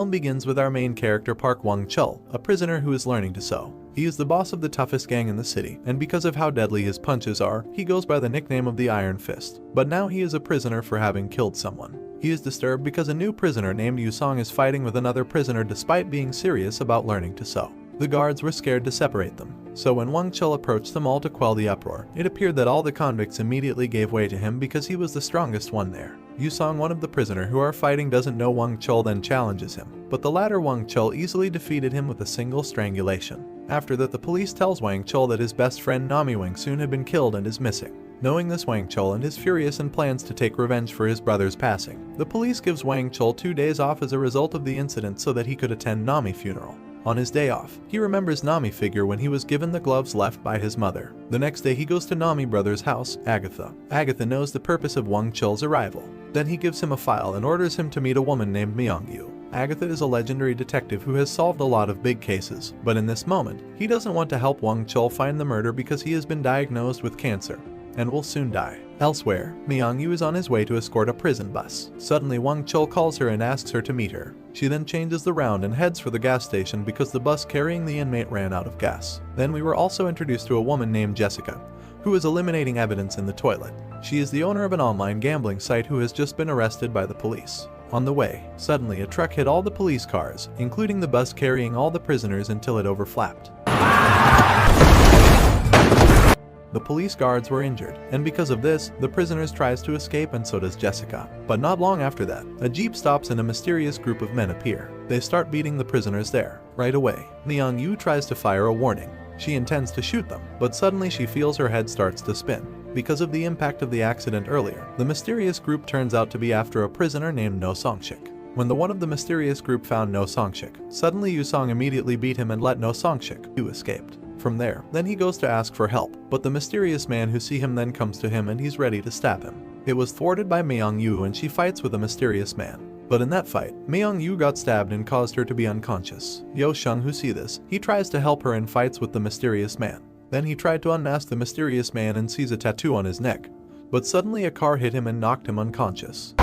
film begins with our main character Park Wong-chul, a prisoner who is learning to sew. He is the boss of the toughest gang in the city, and because of how deadly his punches are, he goes by the nickname of the Iron Fist. But now he is a prisoner for having killed someone. He is disturbed because a new prisoner named Yu-song is fighting with another prisoner despite being serious about learning to sew. The guards were scared to separate them, so when Wong-chul approached them all to quell the uproar, it appeared that all the convicts immediately gave way to him because he was the strongest one there. Yu-song, one of the prisoner who are fighting, doesn't know Wong-chul, then challenges him, but the latter Wong-chul easily defeated him with a single strangulation. After that, the police tells Wang-chul that his best friend Nami Wang-soon had been killed and is missing. Knowing this, Wang-chul is furious and plans to take revenge for his brother's passing. The police gives Wang-chul 2 days off as a result of the incident so that he could attend Nami's funeral. On his day off, he remembers Nami's figure when he was given the gloves left by his mother. The next day he goes to Nami's brother's house, Agatha. Agatha knows the purpose of Wang-chul's arrival. Then he gives him a file and orders him to meet a woman named Myung-yu. Agatha is a legendary detective who has solved a lot of big cases, but in this moment, he doesn't want to help Wang-chul find the murder because he has been diagnosed with cancer and will soon die. Elsewhere, Myung-yu is on his way to escort a prison bus. Suddenly, Wang-chul calls her and asks her to meet her. She then changes the round and heads for the gas station because the bus carrying the inmate ran out of gas. Then we were also introduced to a woman named Jessica, who is eliminating evidence in the toilet. She is the owner of an online gambling site who has just been arrested by the police. On the way, suddenly a truck hit all the police cars, including the bus carrying all the prisoners, until it overflapped. The police guards were injured, and because of this, the prisoners tries to escape and so does Jessica. But not long after that, a jeep stops and a mysterious group of men appear. They start beating the prisoners there. Right away, Myung-yu tries to fire a warning. She intends to shoot them, but suddenly she feels her head starts to spin. Because of the impact of the accident earlier, the mysterious group turns out to be after a prisoner named No Song-shik. When the one of the mysterious group found No Song-shik, suddenly Yu-song immediately beat him and let No Song-shik, who escaped. From there, then he goes to ask for help, but the mysterious man who see him then comes to him and he's ready to stab him. It was thwarted by Myung-yu and she fights with a mysterious man. But in that fight, Myung-yu got stabbed and caused her to be unconscious. Yo-shung, who see this, he tries to help her and fights with the mysterious man. Then he tried to unmask the mysterious man and sees a tattoo on his neck. But suddenly a car hit him and knocked him unconscious.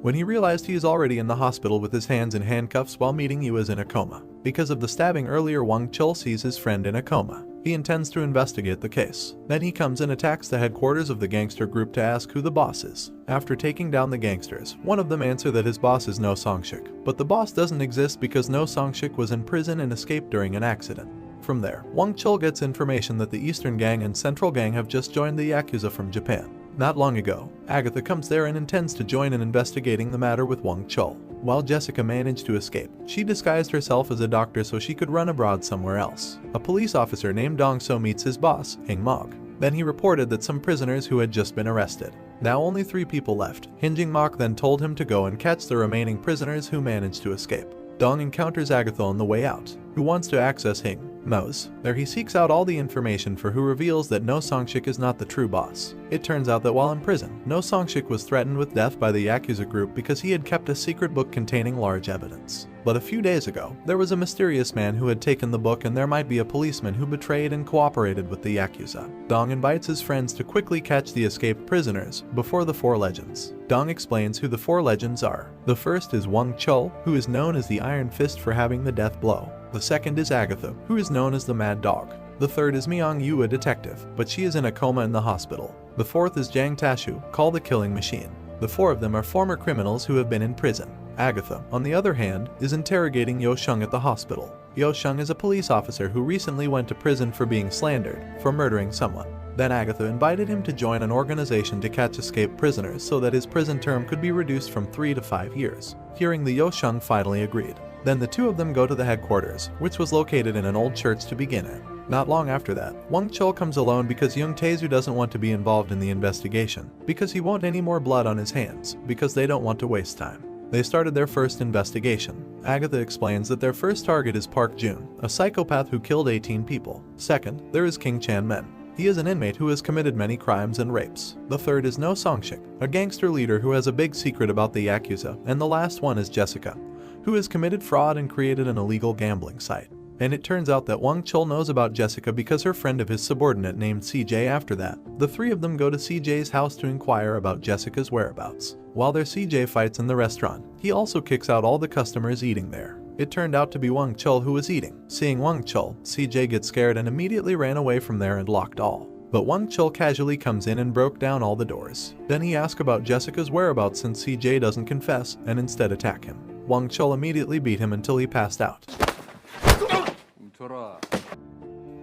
When he realized he is already in the hospital with his hands in handcuffs while meeting Yu is in a coma. Because of the stabbing earlier, Wang-chul sees his friend in a coma. He intends to investigate the case. Then he comes and attacks the headquarters of the gangster group to ask who the boss is. After taking down the gangsters, one of them answer that his boss is No Song-shik. But the boss doesn't exist because No Song-shik was in prison and escaped during an accident. From there, Wang-chul gets information that the Eastern Gang and Central Gang have just joined the Yakuza from Japan. Not long ago, Agatha comes there and intends to join in investigating the matter with Wang-chul. While Jessica managed to escape, she disguised herself as a doctor so she could run abroad somewhere else. A police officer named Dong-so meets his boss, Hing-mok. Then he reported that some prisoners who had just been arrested. Now only 3 people left. Hing-mok then told him to go and catch the remaining prisoners who managed to escape. Dong encounters Agatha on the way out, who wants to access Hing-mo's. There he seeks out all the information for who reveals that No Song-shik is not the true boss. It turns out that while in prison, No Song-shik was threatened with death by the Yakuza group because he had kept a secret book containing large evidence. But a few days ago, there was a mysterious man who had taken the book and there might be a policeman who betrayed and cooperated with the Yakuza. Dong invites his friends to quickly catch the escaped prisoners before the 4 legends. Dong explains who the 4 legends are. The first is Wang-chul, who is known as the Iron Fist for having the death blow. The second is Agatha, who is known as the Mad Dog. The third is Myung-yu, a detective, but she is in a coma in the hospital. The fourth is Jang Tashu, called the Killing Machine. The 4 of them are former criminals who have been in prison. Agatha, on the other hand, is interrogating Yo-shung at the hospital. Yo-shung is a police officer who recently went to prison for being slandered for murdering someone. Then Agatha invited him to join an organization to catch escaped prisoners so that his prison term could be reduced from 3 to 5 years. Hearing the Yo-shung finally agreed. Then the 2 of them go to the headquarters, which was located in an old church to begin at. Not long after that, Wang-chul comes alone because Young Taezu doesn't want to be involved in the investigation, because he won't any more blood on his hands, because they don't want to waste time. They started their first investigation. Agatha explains that their first target is Park Jun, a psychopath who killed 18 people. Second, there is King Chan-men. He is an inmate who has committed many crimes and rapes. The third is No Song-shik, a gangster leader who has a big secret about the Yakuza. And the last one is Jessica, who has committed fraud and created an illegal gambling site. and it turns out that Wang Chul knows about Jessica because her friend of his subordinate named CJ. After that, the three of them go to CJ's house to inquire about Jessica's whereabouts. While their CJ fights in the restaurant, he also kicks out all the customers eating there. It turned out to be Wang Chul who was eating. Seeing Wang Chul, CJ gets scared and immediately ran away from there and locked all. But Wang Chul casually comes in and broke down all the doors. Then he asks about Jessica's whereabouts since CJ doesn't confess and instead attack him. Wang Chul immediately beat him until he passed out.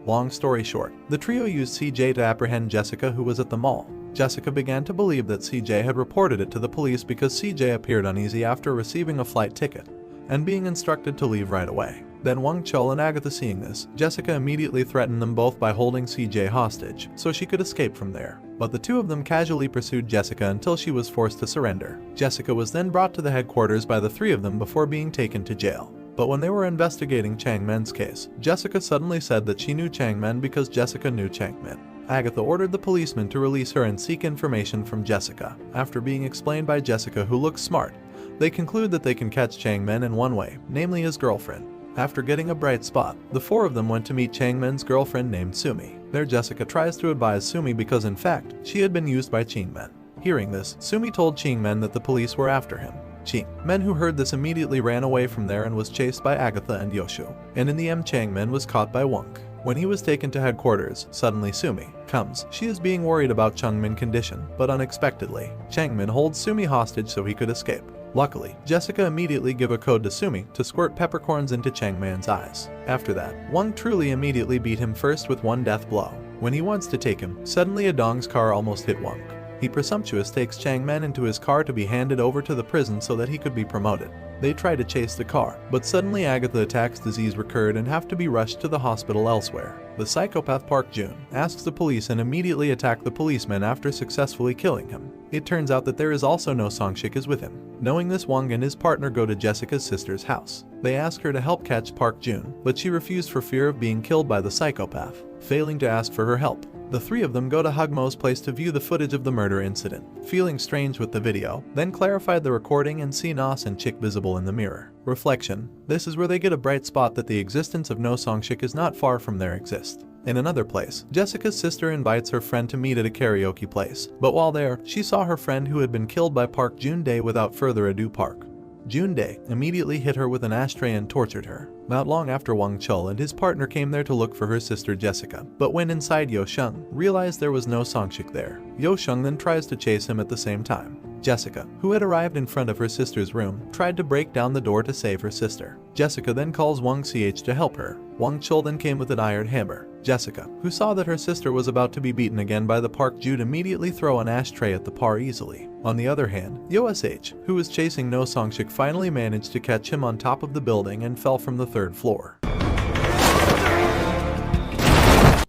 Long story short, the trio used CJ to apprehend Jessica, who was at the mall. Jessica began to believe that CJ had reported it to the police because CJ appeared uneasy after receiving a flight ticket and being instructed to leave right away. Then Wang Chul and Agatha seeing this, Jessica immediately threatened them both by holding CJ hostage so she could escape from there. But the two of them casually pursued Jessica until she was forced to surrender. Jessica was then brought to the headquarters by the three of them before being taken to jail. But when they were investigating Chang Men's case, Jessica suddenly said that she knew Chang Men because Jessica knew Chang Men. Agatha ordered the policeman to release her and seek information from Jessica. After being explained by Jessica, who looks smart, they conclude that they can catch Chang Men in one way, namely his girlfriend. After getting a bright spot, the four of them went to meet Chang Men's girlfriend named Sumi. There Jessica tries to advise Sumi because in fact, she had been used by Chang Men. Hearing this, Sumi told Chang Men that the police were after him. Chang Men, who heard this, immediately ran away from there and was chased by Agatha and Yoshu. And in the end, Chang Men was caught by Wang. When he was taken to headquarters, suddenly Sumi comes. She is being worried about Chang Min's condition, but unexpectedly, Chang Min holds Sumi hostage so he could escape. Luckily, Jessica immediately gave a code to Sumi to squirt peppercorns into Chang Man's eyes. After that, Wang truly immediately beat him first with one death blow. When he wants to take him, suddenly a Dong's car almost hit Wang. He presumptuous takes Chang Man into his car to be handed over to the prison so that he could be promoted. They try to chase the car, but suddenly Agatha attacks disease recurred and have to be rushed to the hospital elsewhere. The psychopath Park Jun asks the police and immediately attack the policeman after successfully killing him. It turns out that there is also no Songshik is with him. Knowing this, Wang and his partner go to Jessica's sister's house. They ask her to help catch Park Jun, but she refused for fear of being killed by the psychopath, failing to ask for her help. The three of them go to Hugmo's place to view the footage of the murder incident, feeling strange with the video, then clarified the recording and see Nos and Chick visible in the mirror. Reflection. This is where they get a bright spot that the existence of no Songshik is not far from their exist. In another place, Jessica's sister invites her friend to meet at a karaoke place, but while there, she saw her friend who had been killed by Park Jun-dae. Without further ado, Park Jun-dae immediately hit her with an ashtray and tortured her. Not long after, Wang Chul and his partner came there to look for her sister Jessica, but when inside, Yo Sheng realized there was no Songshik there. Yo Sheng then tries to chase him at the same time. Jessica, who had arrived in front of her sister's room, tried to break down the door to save her sister. Jessica then calls Wang Ch to help her. Wang Chul then came with an iron hammer. Jessica, who saw that her sister was about to be beaten again by the Park Jude, immediately throw an ashtray at the par easily. On the other hand, Yo Sh, who was chasing No Songshik, finally managed to catch him on top of the building and fell from the third floor.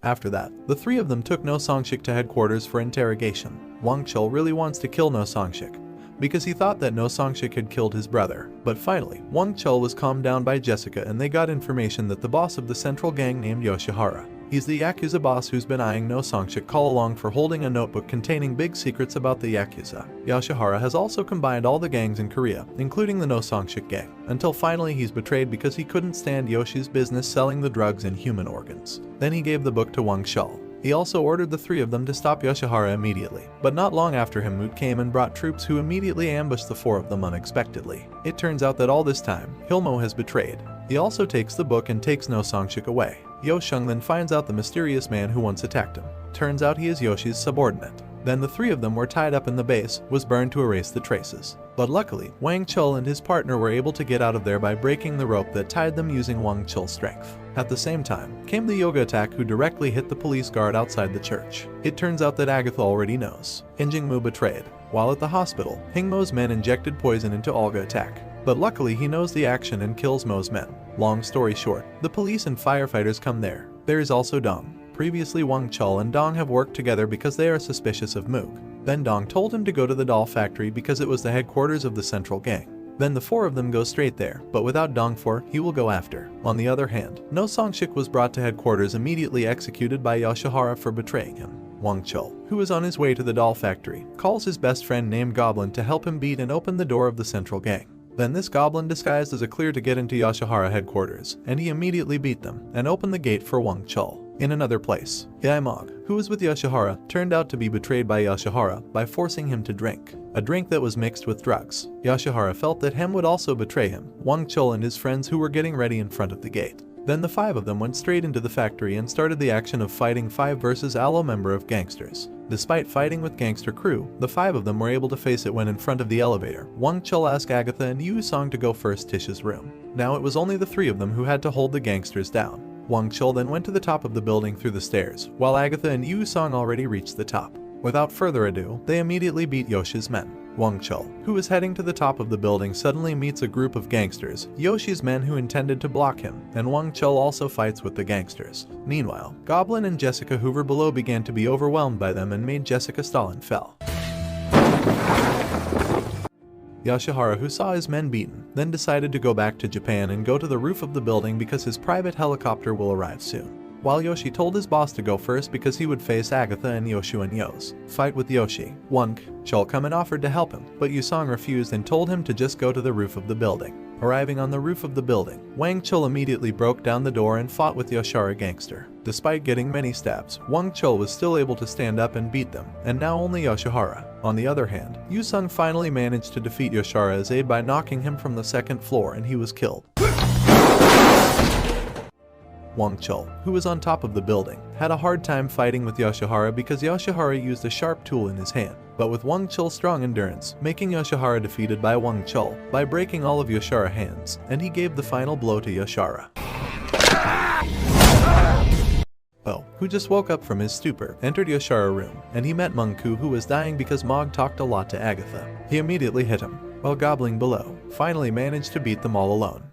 After that, the three of them took No Songshik to headquarters for interrogation. Wang Chul really wants to kill No Songshik because he thought that No Songshik had killed his brother. But finally, Wang Chul was calmed down by Jessica and they got information that the boss of the central gang named Yoshihara. He's the Yakuza boss who's been eyeing No Songshik all along for holding a notebook containing big secrets about the Yakuza. Yoshihara has also combined all the gangs in Korea, including the No Songshik gang, until finally he's betrayed because he couldn't stand Yoshi's business selling the drugs and human organs. Then he gave the book to Wang Chul. He also ordered the three of them to stop Yoshihara immediately, but not long after him, Moot came and brought troops who immediately ambushed the four of them unexpectedly. It turns out that all this time, Hilmo has betrayed. He also takes the book and takes No Songshik away. Yo Sheng then finds out the mysterious man who once attacked him. Turns out he is Yoshi's subordinate. Then the three of them were tied up in the base, was burned to erase the traces. But luckily, Wang Chul and his partner were able to get out of there by breaking the rope that tied them using Wang Chul's strength. At the same time, came the yoga attack who directly hit the police guard outside the church. It turns out that Agatha already knows. Jingmu betrayed. While at the hospital, Hingmo's men injected poison into Olga attack. But luckily he knows the action and kills Mo's men. Long story short, the police and firefighters come there. There is also Dong. Previously, Wang Chul and Dong have worked together because they are suspicious of Mook. Then Dong told him to go to the doll factory because it was the headquarters of the central gang. Then the four of them go straight there, but without Dong for, he will go after. On the other hand, No Songshik was brought to headquarters, immediately executed by Yoshihara for betraying him. Wang Chul, who is on his way to the doll factory, calls his best friend named Goblin to help him beat and open the door of the central gang. Then this goblin disguised as a clear to get into Yashihara headquarters, and he immediately beat them and opened the gate for Wang Chul. In another place, Yaimog, who was with Yashihara, turned out to be betrayed by Yashihara by forcing him to drink a drink that was mixed with drugs. Yashihara felt that Hem would also betray him, Wang Chul and his friends who were getting ready in front of the gate. Then the 5 of them went straight into the factory and started the action of fighting 5 versus Alo member of gangsters. Despite fighting with gangster crew, the 5 of them were able to face it when in front of the elevator. Wang Chul asked Agatha and Yu Song to go first to Tish's room. Now it was only the 3 of them who had to hold the gangsters down. Wang Chul then went to the top of the building through the stairs, while Agatha and Yu Song already reached the top. Without further ado, they immediately beat Yoshi's men. Wang Chul, who was heading to the top of the building, suddenly meets a group of gangsters, Yoshi's men who intended to block him, and Wang Chul also fights with the gangsters. Meanwhile, Goblin and Jessica Hoover below began to be overwhelmed by them and made Jessica stall and fell. Yashihara, who saw his men beaten, then decided to go back to Japan and go to the roof of the building because his private helicopter will arrive soon. While Yoshi told his boss to go first because he would face Agatha and Yoshu and Yo's fight with Yoshi, Wang Chul come and offered to help him, but Yusong refused and told him to just go to the roof of the building. Arriving on the roof of the building, Wang Chul immediately broke down the door and fought with Yashihara gangster. Despite getting many stabs, Wang Chul was still able to stand up and beat them, and now only Yashihara. On the other hand, Yusong finally managed to defeat Yashihara's aide by knocking him from the 2nd floor and he was killed. Wang Chul, who was on top of the building, had a hard time fighting with Yashihara because Yashihara used a sharp tool in his hand, but with Wang Chul's strong endurance, making Yashihara defeated by Wang Chul by breaking all of Yashihara's hands, and he gave the final blow to Yashihara. Oh, who just woke up from his stupor, entered Yashihara's room, and he met Mungku, who was dying because Mog talked a lot to Agatha. He immediately hit him, while Gobbling below finally managed to beat them all alone.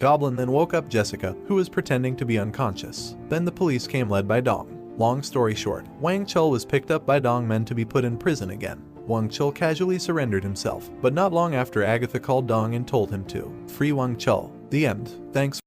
Goblin then woke up Jessica, who was pretending to be unconscious. Then the police came led by Dong. Long story short, Wang Chul was picked up by Dong men to be put in prison again. Wang Chul casually surrendered himself, but not long after Agatha called Dong and told him to free Wang Chul. The end. Thanks.